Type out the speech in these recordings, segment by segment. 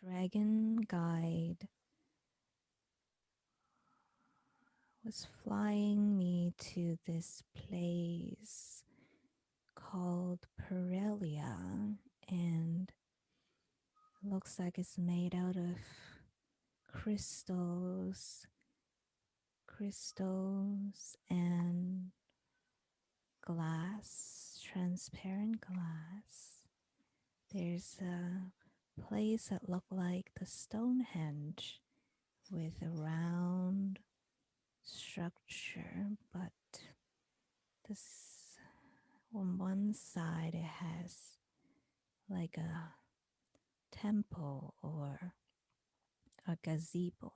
dragon guide was flying me to this place called Perelia, and looks like it's made out of crystals and glass, transparent glass. There's a place that looked like the Stonehenge with a round structure, but this on one side it has like a temple or a gazebo.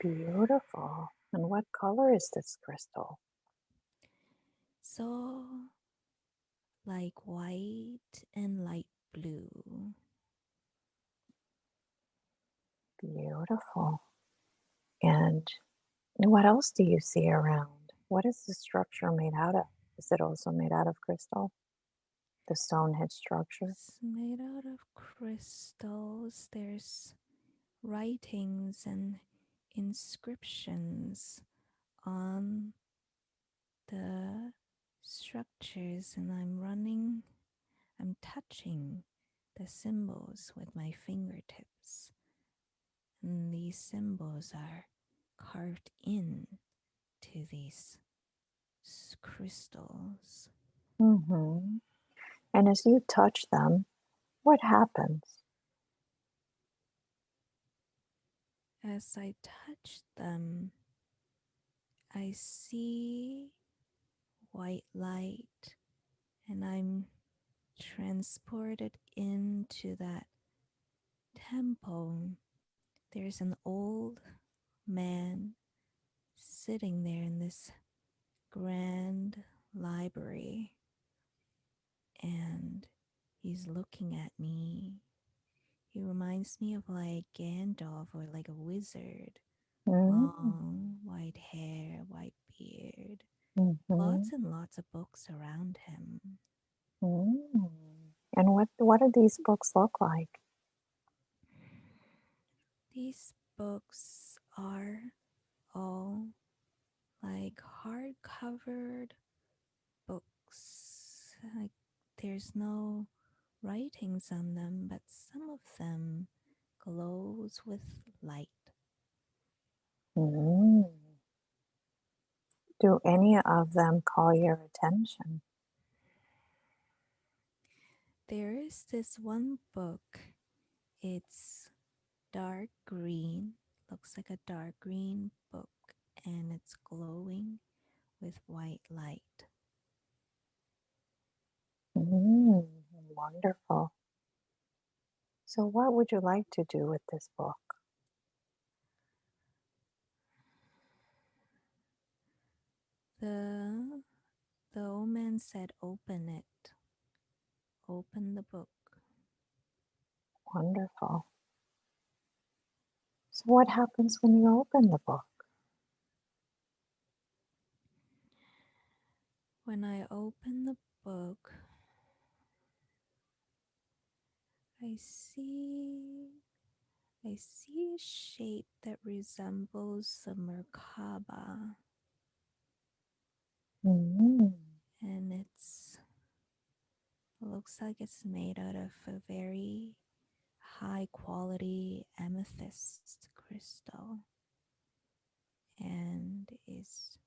Beautiful. And what color is this crystal? So like white and light blue. Beautiful. And what else do you see around? What is the structure made out of? Is it also made out of crystal? The Stonehenge structure? It's made out of crystals. There's writings and inscriptions on the structures, and I'm touching the symbols with my fingertips. And these symbols are carved in to these crystals. Mm-hmm. And as you touch them, what happens? As I touch them, I see white light, and I'm transported into that temple. There's an old man sitting there in this grand library, and he's looking at me. He reminds me of like Gandalf or like a wizard. Mm-hmm. Long white hair, white beard, Mm-hmm. lots and lots of books around him. Mm. And what do these books look like? These books are all like hard-covered books. Like there's no writings on them, but some of them glows with light. Mm. Do any of them call your attention? There is this one book. It's dark green, looks like a dark green book, and it's glowing with white light. Mm. Wonderful. So, what would you like to do with this book? The the old man said, "Open it. Open the book." Wonderful. So, what happens when you open the book? When I open the book, I see I see a shape that resembles the Merkaba, Mm. and it looks like it's made out of a very high quality amethyst crystal and is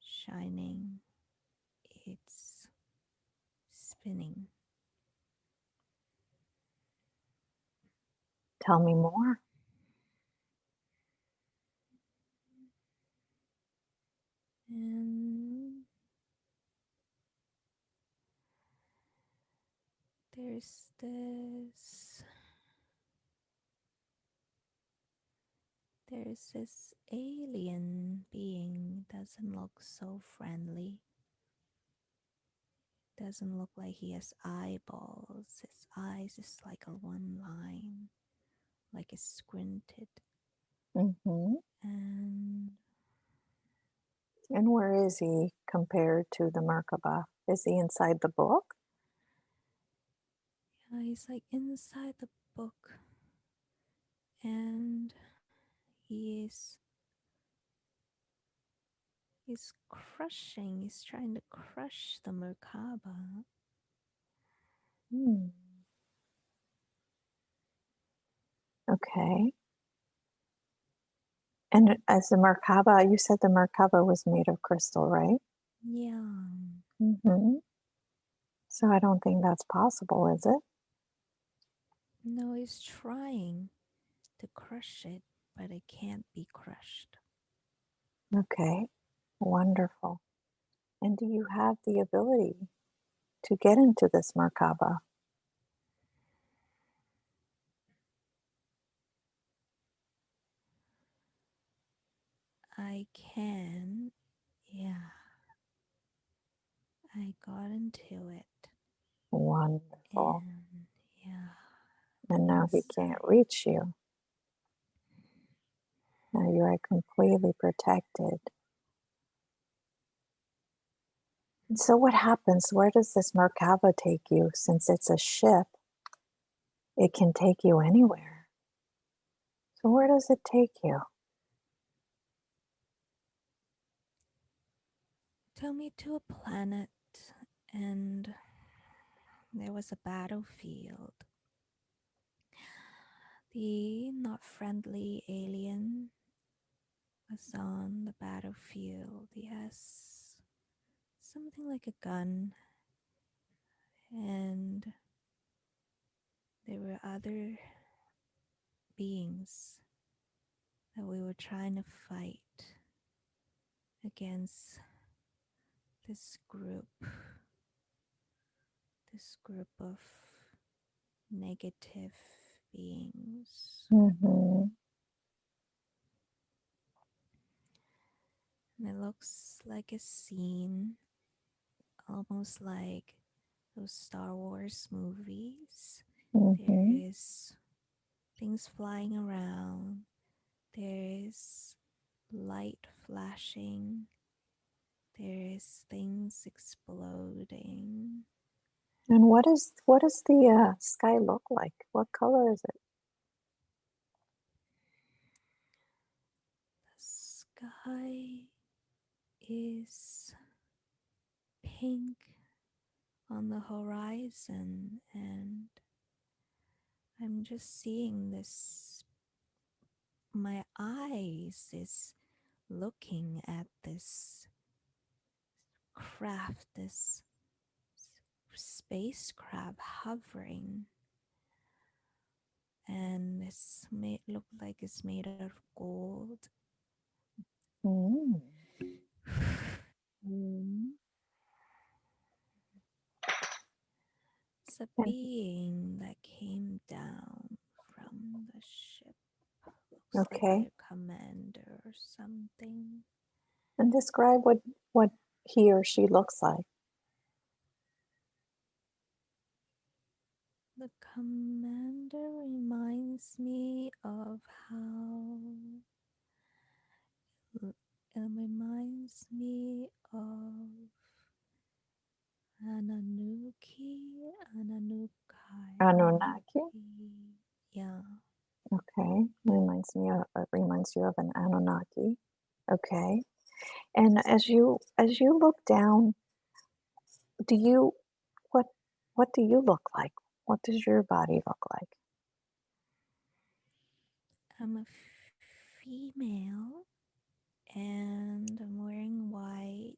shining. It's spinning. Tell me more. And there's this alien being, doesn't look so friendly. Doesn't look like he has eyeballs. His eyes is like a one line, like it's squinted. Mm-hmm. And And where is he compared to the Merkaba? Is he inside the book? He's like inside the book, and he's crushing. He's trying to crush the Merkaba. Hmm. Okay. And as the Merkaba, you said the Merkaba was made of crystal, right? Yeah. Mm-hmm. So I don't think that's possible, is it? No, he's trying to crush it, but it can't be crushed. Okay. Wonderful. And do you have the ability to get into this Merkaba? I can, yeah, I got into it. Wonderful. And yeah, And now he can't inside. reach you. Now you are completely protected. And so what happens? Where does this Merkaba take you? Since it's a ship, it can take you anywhere. So where does it take you? Took me to a planet, and there was a battlefield. The not friendly alien was on the battlefield. He has something like a gun, and there were other beings that we were trying to fight against this group of negative beings. Mm-hmm. And it looks like a scene almost like those Star Wars movies. There Mm-hmm. is things flying around, there is light flashing, there is things exploding. And what does the sky look like? What color is it? The sky is pink on the horizon, and I'm just seeing this. My eyes is looking at this craft, this spacecraft hovering, and it's made look like it's made out of gold. Mm. Mm. It's a And being that came down from the ship. Looks like okay. their commander or something. And describe what he or she looks like. The commander reminds me of how it reminds me of Ananuki, Anunnaki. Anunnaki. Yeah, Okay. Reminds you of an Anunnaki. Okay. And as you look down, do you what what do you look like? What does your body look like? I'm a female, and I'm wearing white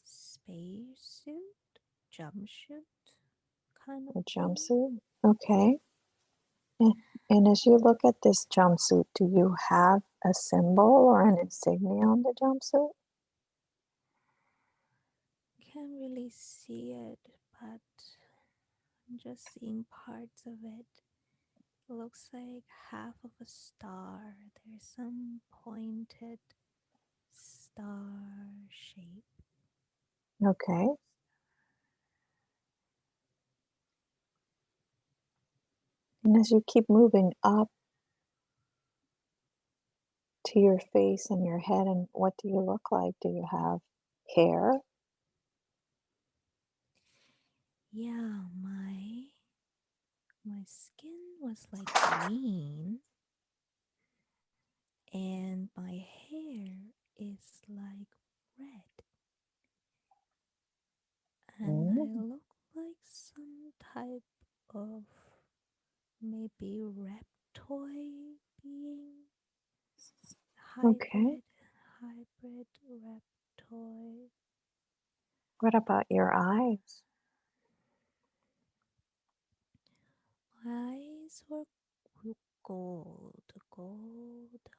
spacesuit, jumpsuit kind of A thing. jumpsuit? Okay. And, and as you look at this jumpsuit, do you have a symbol or an insignia on the jumpsuit? Can't really see it, but I'm just seeing parts of it. It looks like half of a star. There's some pointed star shape. Okay. And as you keep moving up to your face and your head, and what do you look like? Do you have hair? Yeah, my My skin was like green, and my hair is like red, and I Mm, look like some type of maybe reptoid being, okay. hybrid reptoid. What about your eyes? My eyes were gold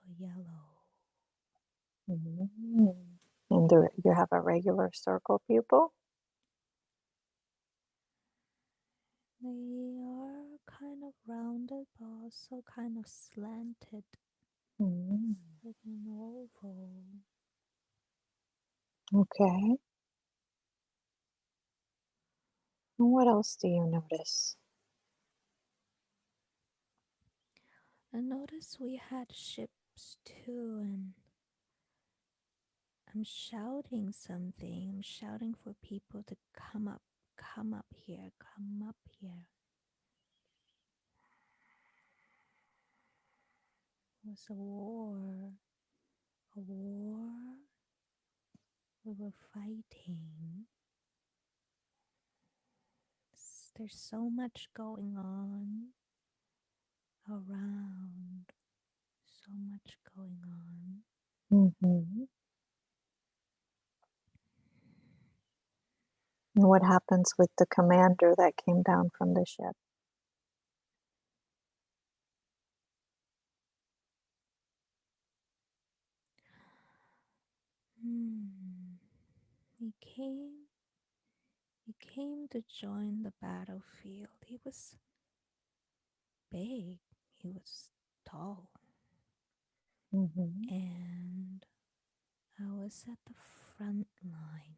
or yellow. Mm. And you have a regular circle pupil? They are kind of rounded but also kind of slanted Mm. with an oval. Okay. And what else do you notice? I noticed we had ships too, and I'm shouting something. I'm shouting for people to come up here, come up here. It was a war. We were fighting. There's so much going on around, so much going on. Mm-hmm. And what happens with the commander that came down from the ship? Hmm. He came He came to join the battlefield. He was big, he was tall, Mm-hmm. and I was at the front line.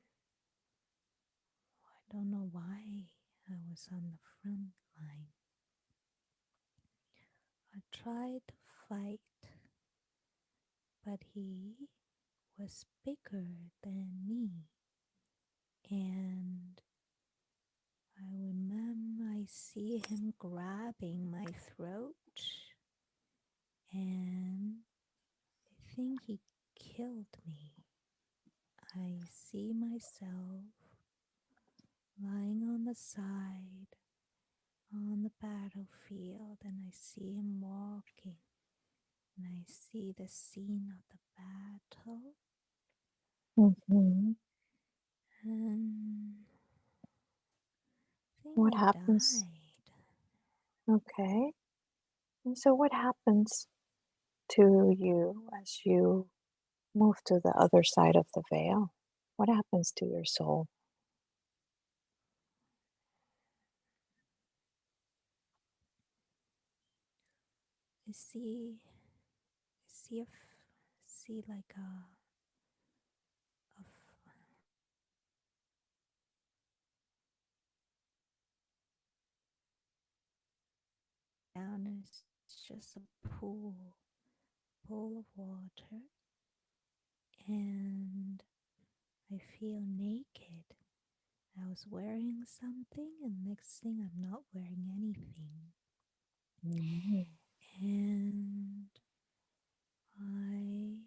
I don't know why I was on the front line. I tried to fight, but he was bigger than me. And I remember I see him grabbing my throat, and I think he killed me. I see myself lying on the side on the battlefield, and I see him walking, and I see the scene of the battle, Mm-hmm. and I think What I happens? died. Okay. And so what happens to you as you move to the other side of the veil? What happens to your soul? I see, see like down, and it's just a pool of water, and I feel naked. I was wearing something, and next thing I'm not wearing anything. Mm-hmm. And I,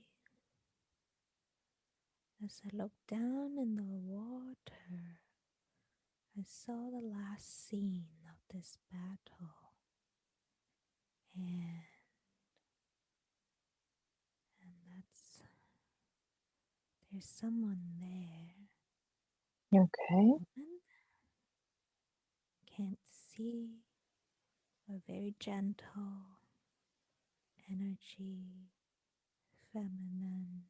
as I looked down in the water, I saw the last scene of this battle, and that's there's someone there, Okay. woman, can't see, a very gentle energy, feminine.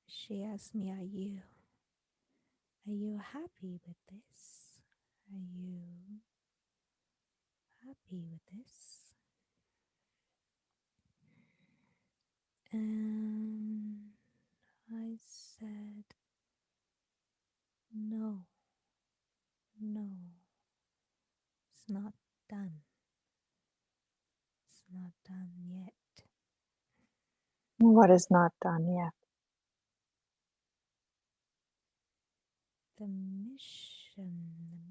She asked me, are you happy with this? Are you happy with this? And I said, no, no, it's not done. It's not done yet. What is not done yet? The mission,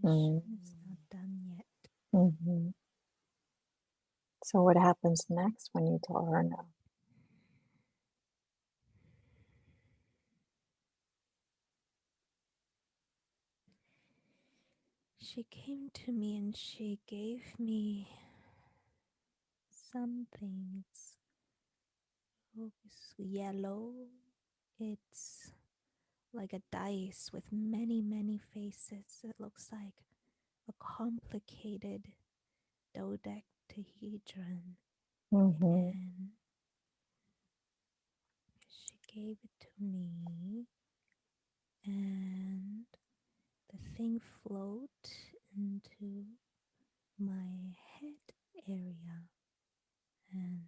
Mm. It's not done yet. Mm-hmm. So what happens next when you tell her no? She came to me and she gave me something. It's yellow. It's like a dice with many, many faces. It looks like a complicated dodecahedron. Mm-hmm. And she gave it to me, and the thing float into my head area, and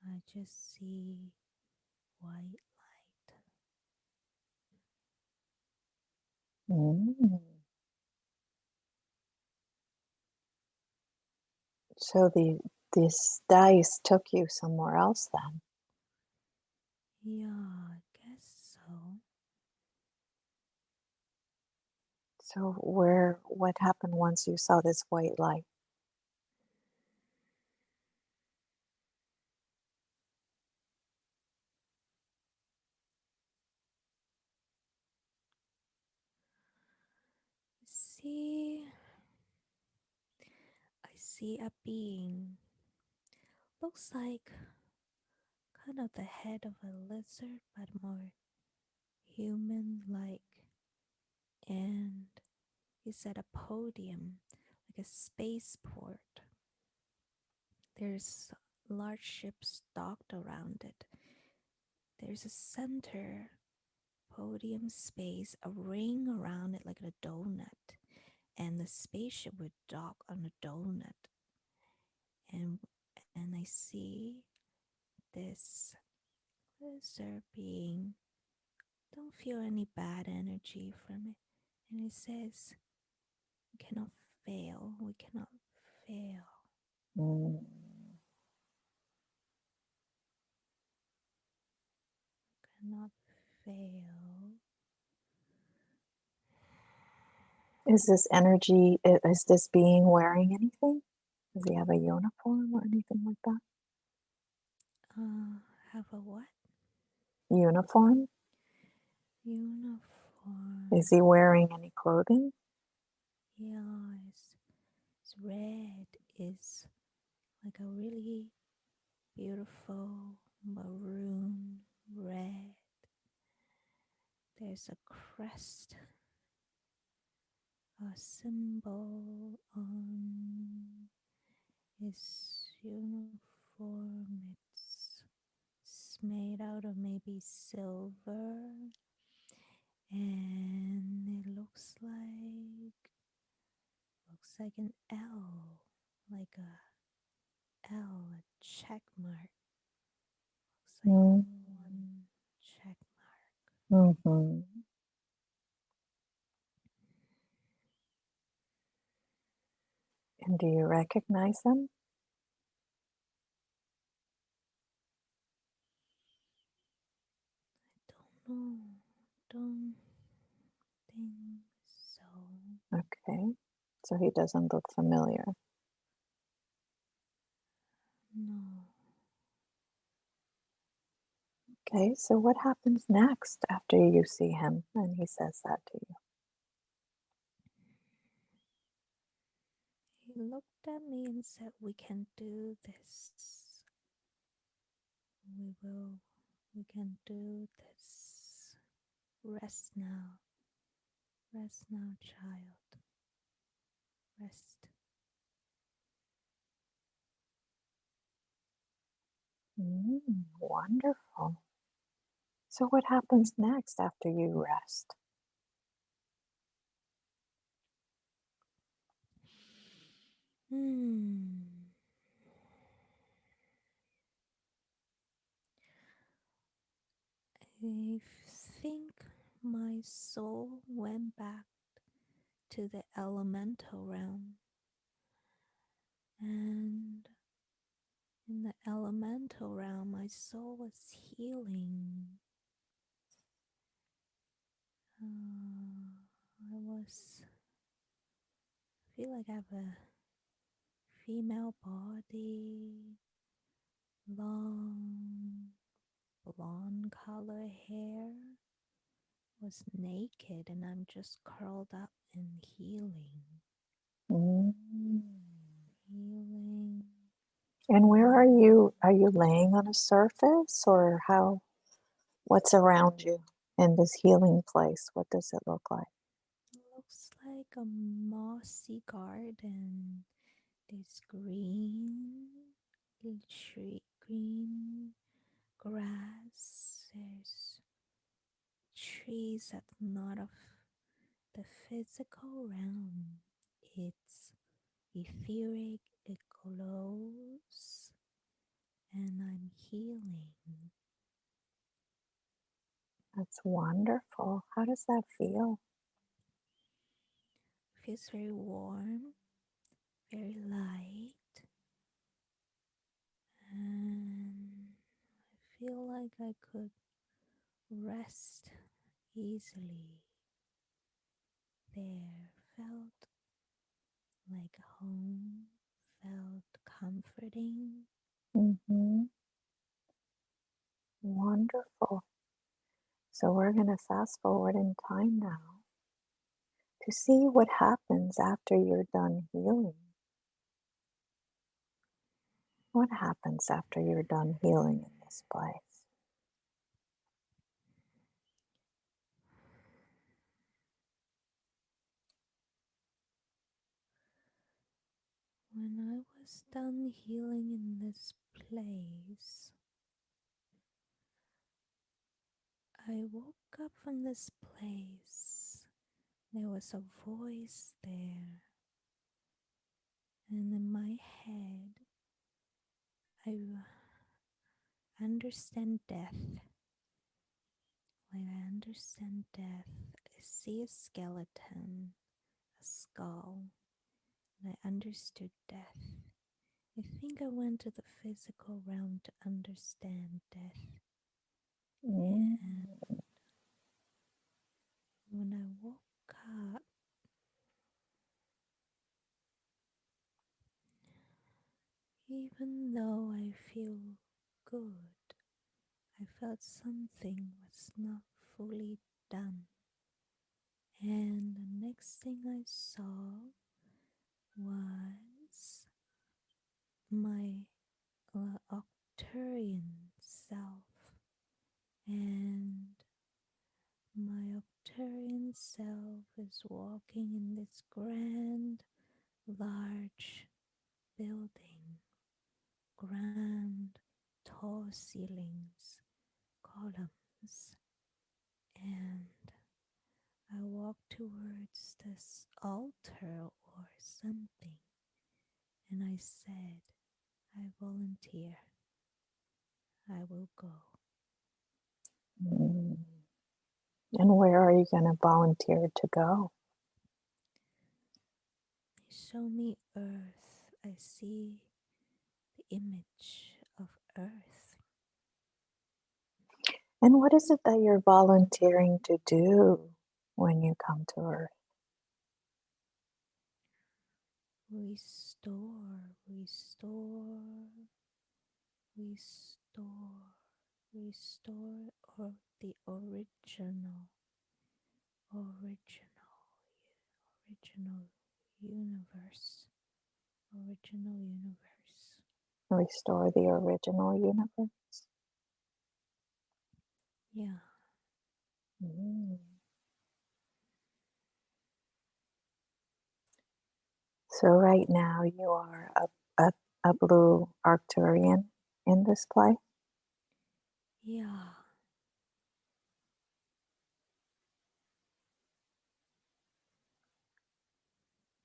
I just see white light. Mm. So this dice took you somewhere else then. Yeah, I guess so. So what happened once you saw this white light? See, I see a being. Looks like kind of the head of a lizard, but more human like. And he's at a podium, like a spaceport. There's large ships docked around it. There's a center podium space, a ring around it like a donut, and the spaceship would dock on a donut. And I see this lizard being. Don't feel any bad energy from it. And it says, "We cannot fail. We cannot fail. Mm. Cannot fail." Is this energy, is this being wearing anything? Does he have a uniform or anything like that? Have a what? Uniform? Is Uniform. he wearing any clothing? Yeah, it's red. Is like a really beautiful maroon red. There's a crest, a symbol on his uniform. It's made out of maybe silver, and it looks like an L, like a L, a check mark. Looks like Mm. one check mark. Mm-hmm. And do you recognize him? Don't know. Don't think so. Okay. So he doesn't look familiar. No. Okay, so what happens next after you see him and he says that to you? He looked at me and said, "We can do this. We will. We can do this. Rest now. Rest now, child. Rest." Wonderful. So what happens next after you rest? Hmm. I think my soul went back to the elemental realm, and in the elemental realm, my soul was healing. I was feel like I have a female body, long blonde color hair, was naked, and I'm just curled up and healing, Mm. healing, And where are healing. you? Are you laying on a surface or how? What's around you in this healing place? What does it look like? Looks like a mossy garden. There's green grass. There's trees that's not of the physical realm. It's etheric, it glows, and I'm healing. That's wonderful. How does that feel? Feels very warm, very light, and I feel like I could rest easily there. Felt like home, felt comforting. Mm-hmm. Wonderful. So we're going to fast forward in time now to see what happens after you're done healing. What happens after you're done healing in this place? When I was done healing in this place, I woke up from this place. There was a voice there, and in my head, I understand death. Like I understand death. I see a skeleton, a skull, and I understood death. I think I went to the physical realm to understand death. Mm. And when I woke up, even though I feel good, I felt something was not fully done. And the next thing I saw was my Arcturian self. And my Arcturian self is walking in this grand, large building, grand, tall ceilings, columns, and I walked towards this altar or something, and I said, I volunteer, I will go. Mm. And where are you going to volunteer to go? They show me earth, I see the image of earth. And what is it that you're volunteering to do when you come to Earth? Restore, restore, restore, or the original, original universe, original universe. Restore the original universe? Yeah, Mm. So right now you are a blue Arcturian in this play. yeah.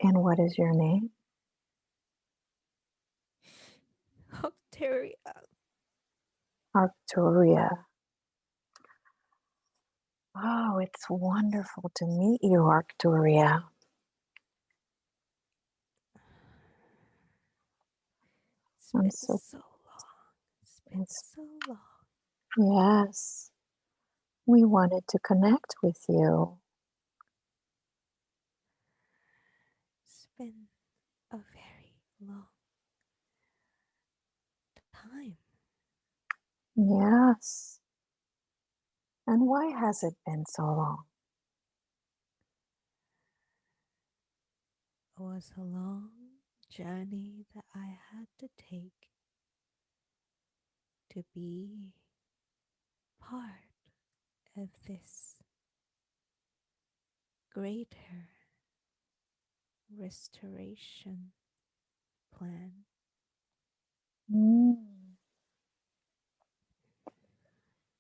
And what is your name? Arcturia. Arcturia. Oh, it's wonderful to meet you, Arcturia. It's I'm been so, so long. It's been it's, so long. yes, we wanted to connect with you. It's been a very long time. Yes. And why has it been so long? It was a long journey that I had to take to be part of this greater restoration plan. Mm.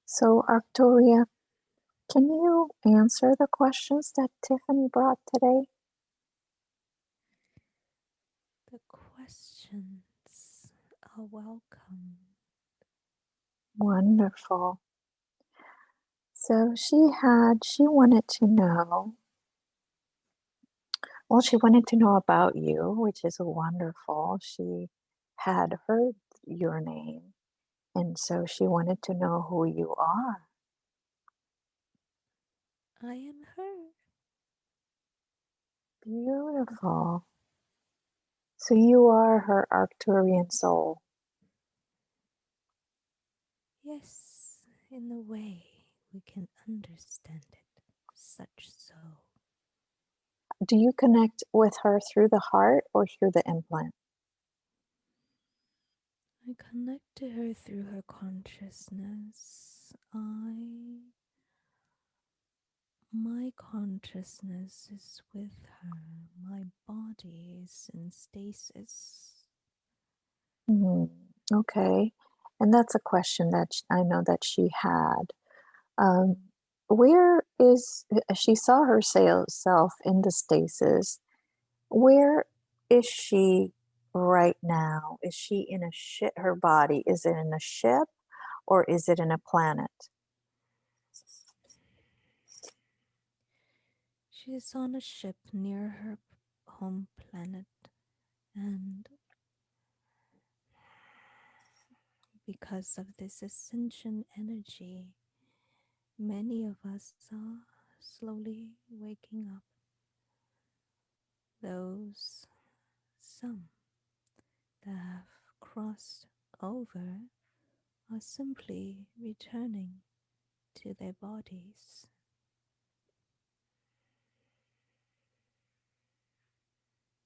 So, Arcturia, can you answer the questions that Tiffany brought today? The questions are welcome. Wonderful. So she wanted to know, well, she wanted to know about you, which is wonderful. She had heard your name, and so she wanted to know who you are. I am her. Beautiful. So you are her Arcturian soul. Yes, in a way we can understand it. Such so. Do you connect with her through the heart or through the implant? I connect to her through her consciousness. My consciousness is with her. My body is in stasis. Mhm. Okay. And that's a question that I know that she had. Um, where is she saw herself in the stasis? Where is she right now? Is she in a ship? Her body, is it in a ship or is it in a planet? She is on a ship near her home planet, and because of this ascension energy, many of us are slowly waking up. Those, some that have crossed over, are simply returning to their bodies.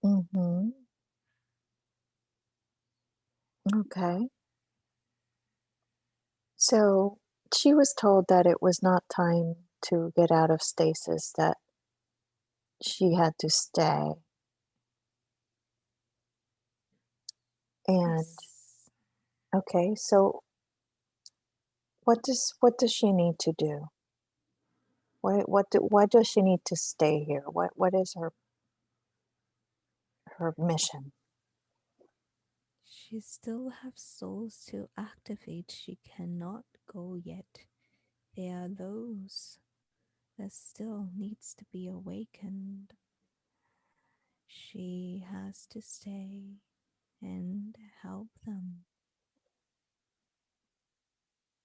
Mm-hmm. Okay. So she was told that it was not time to get out of stasis, that she had to stay. And Yes, okay, so what does she need to do? Why does she need to stay here? What is her mission? she still has souls to activate. She cannot go yet. There are those that still needs to be awakened. She has to stay and help them.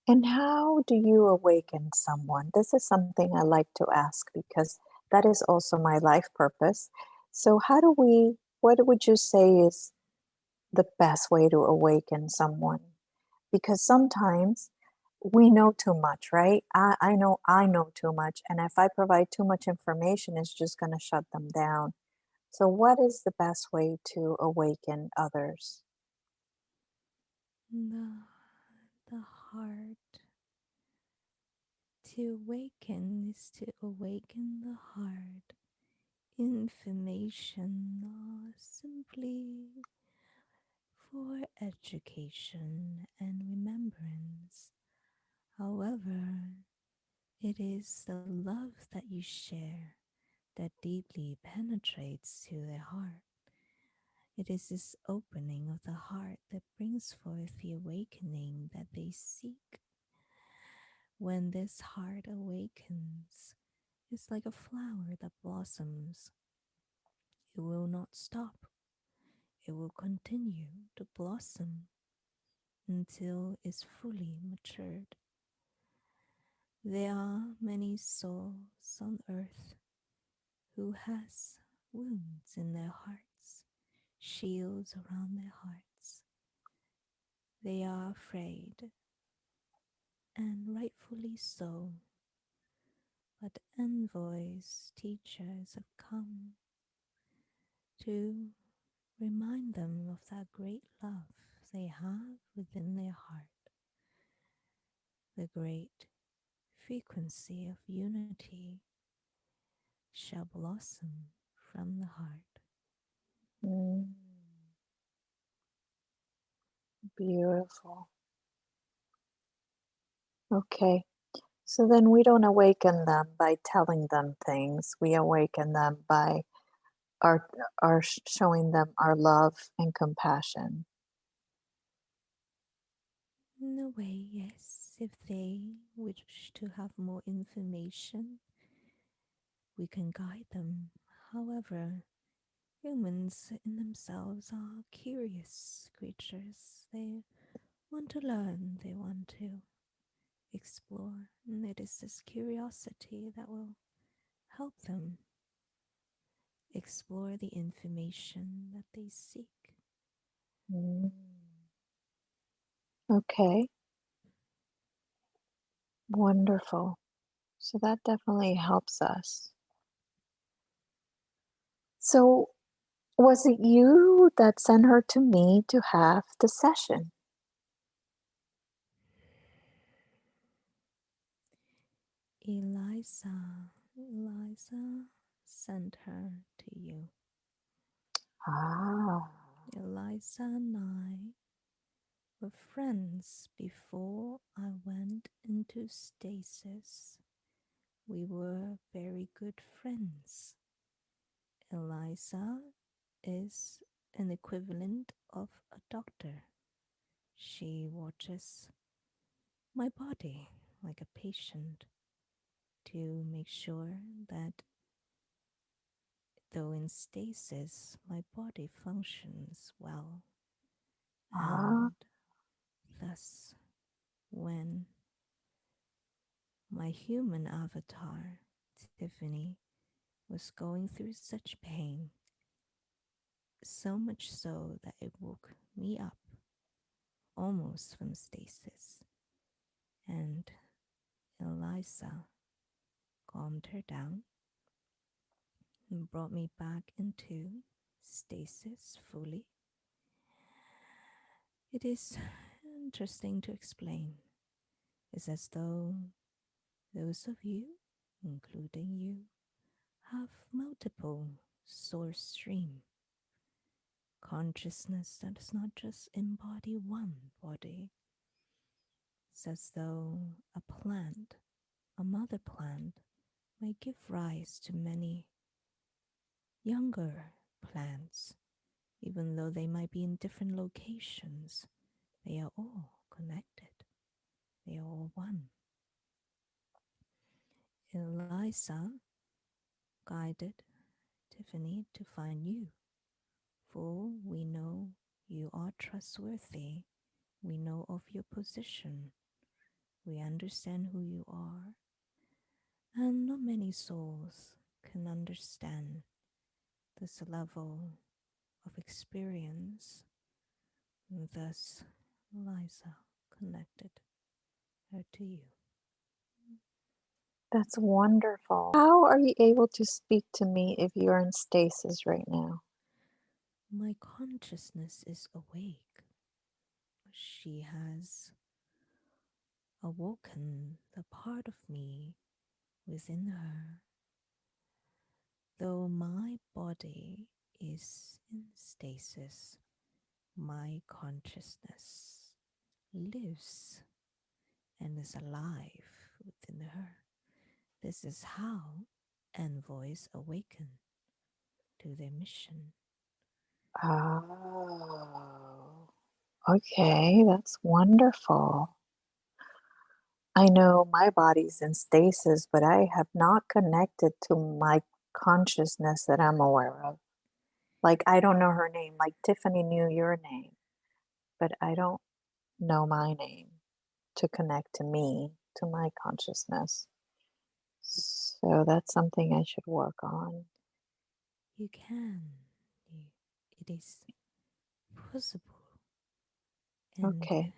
And how do you awaken someone? This is something I like to ask because that is also my life purpose. So what would you say is the best way to awaken someone? Because sometimes we know too much, right? I know too much. And if I provide too much information, it's just going to shut them down. So, what is the best way to awaken others? The, the heart. To awaken is to awaken the heart. Information simply for education and remembrance. However, it is the love that you share that deeply penetrates to the heart. It is this opening of the heart that brings forth the awakening that they seek. When this heart awakens, it's like a flower that blossoms. It will not stop. It will continue to blossom until it's fully matured. There are many souls on earth who has wounds in their hearts. shields around their hearts. They are afraid, and rightfully so, but envoys, teachers have come to remind them of that great love they have within their heart, the great frequency of unity shall blossom from the heart. Mm, beautiful. Okay. So then we don't awaken them by telling them things. We awaken them by our showing them our love and compassion. In a way, yes, if they wish to have more information, we can guide them. However, humans in themselves are curious creatures. They want to learn, they want to explore, and it is this curiosity that will help them explore the information that they seek. Mm, okay, wonderful. So that definitely helps us. So was it you that sent her to me to have the session? Eliza sent her to you. Ah, Eliza and I were friends before I went into stasis. We were very good friends. Eliza is an equivalent of a doctor. She watches my body like a patient to make sure that, though in stasis, my body functions well. ah, And thus, when my human avatar, Tiffany, was going through such pain, so much so that it woke me up almost from stasis, and Elisa calmed her down and brought me back into stasis fully. It is interesting to explain. It's as though those of you, including you, have multiple source stream consciousness that does not just embody one body. It's as though a plant, a mother plant, may give rise to many younger plants, even though they might be in different locations. They are all connected, they are all one. Elisa guided Tiffany to find you, for we know you are trustworthy. We know of your position. We understand who you are. And not many souls can understand this level of experience. And thus, Liza connected her to you. that's wonderful. How are you able to speak to me if you're in stasis right now? My consciousness is awake. She has awoken the part of me within her. Though my body is in stasis, my consciousness lives and is alive within her. This is how envoys awaken to their mission. Oh, okay, that's wonderful. I know my body's in stasis, but I have not connected to my consciousness that I'm aware of. Like, I don't know her name. Like, Tiffany knew your name, but I don't know my name to connect to me, to my consciousness. So that's something I should work on. You can. You, it is possible. And Okay,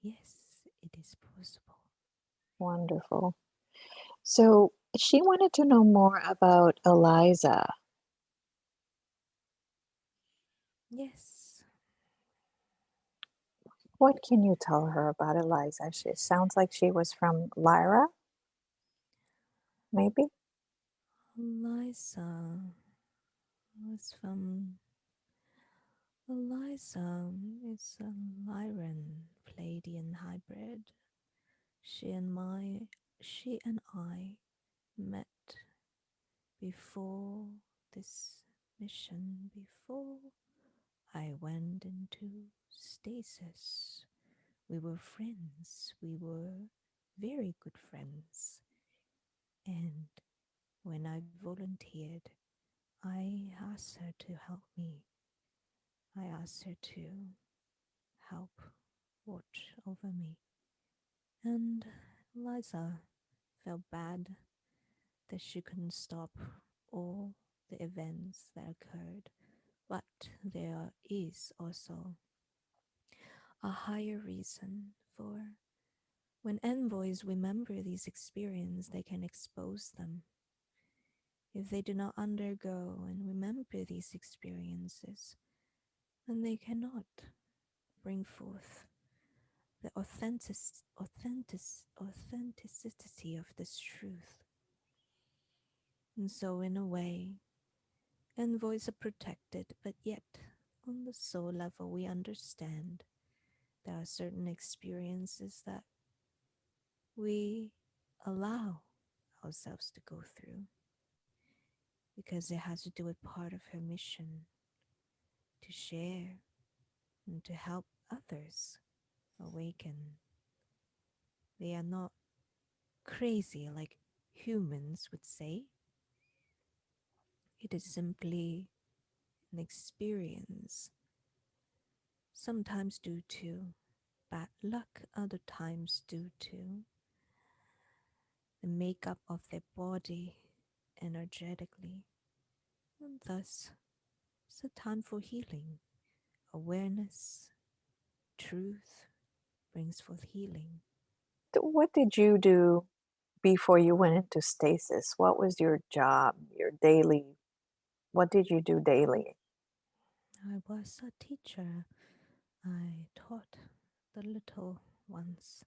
yes, it is possible. wonderful. So she wanted to know more about Eliza. Yes, What can you tell her about Eliza? She sounds like she was from Lyra, maybe? Eliza was from Eliza is a Lyran Palladian hybrid. She and my she and I met before this mission, before I went into stasis. We were friends. We were very good friends. And when I volunteered, I asked her to help me. I asked her to help watch over me. And Liza felt bad that she couldn't stop all the events that occurred. But there is also a higher reason for when envoys remember these experiences, they can expose them. If they do not undergo and remember these experiences, then they cannot bring forth the authenticity of this truth. And so, in a way, envoys are protected, but yet, on the soul level, we understand there are certain experiences that we allow ourselves to go through because it has to do with part of her mission to share and to help others awaken. They are not crazy like humans would say. It is simply an experience, sometimes due to bad luck, other times due to the makeup of their body energetically. And thus, it's a time for healing. Awareness, truth brings forth healing. What did you do before you went into stasis? What was your job, your daily, what did you do daily? I was a teacher. I taught the little ones.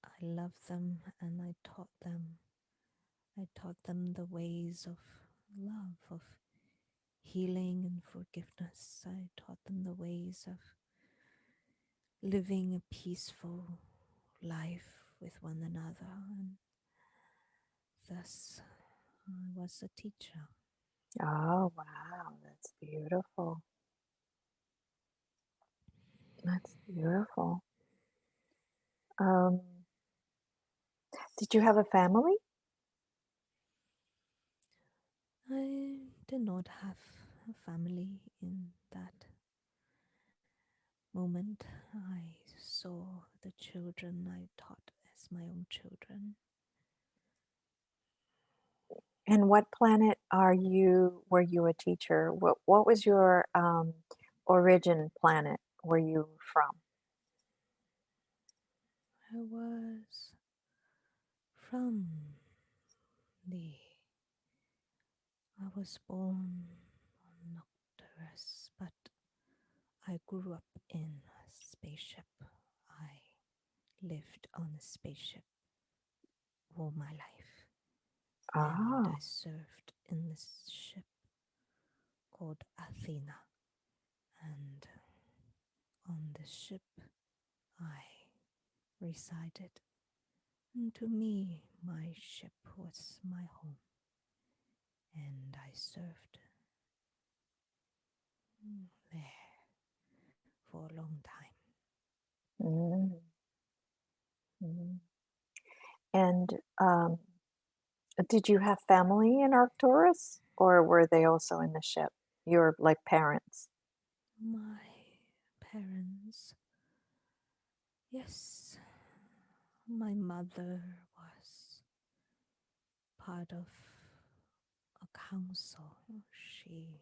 I loved them and I taught them. I taught them the ways of love, of healing and forgiveness. I taught them the ways of living a peaceful life with one another. And thus, I was a teacher. Oh, wow, that's beautiful. That's beautiful. Um, did you have a family? I did not have a family in that moment. I saw the children I taught as my own children. And what planet were you a teacher? What was your origin planet? Were you from? I was from the I was born on Arcturus, but I grew up in a spaceship. I lived on a spaceship all my life, and I Oh, served in this ship called Athena. And on this ship, I resided. And to me, my ship was my home, and I served there for a long time. mm, mm. And did you have family in Arcturus, or were they also in the ship? Your like parents? My parents, yes, my mother was part of a council. She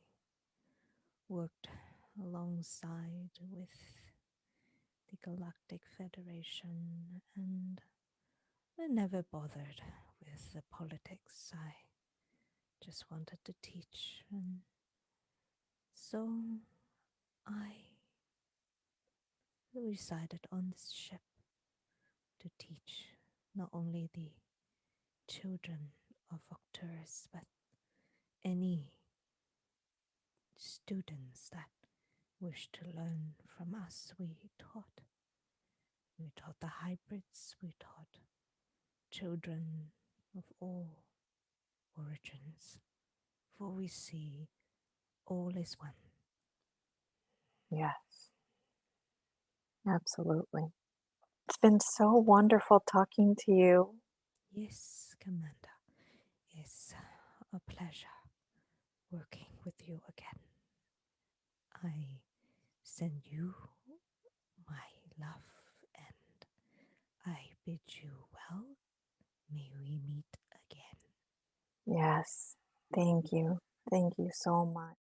worked alongside with the Galactic Federation, and I never bothered with the politics. I just wanted to teach, and so I resided on this ship to teach not only the children of Arcturus, but any students that wish to learn from us. We taught. We taught the hybrids, we taught children of all origins, for we see all is one. Yes, absolutely. It's been so wonderful talking to you. Yes, Commander, it's a pleasure working with you again. I send you my love and I bid you well. May we meet again. Yes, thank you. Thank you so much.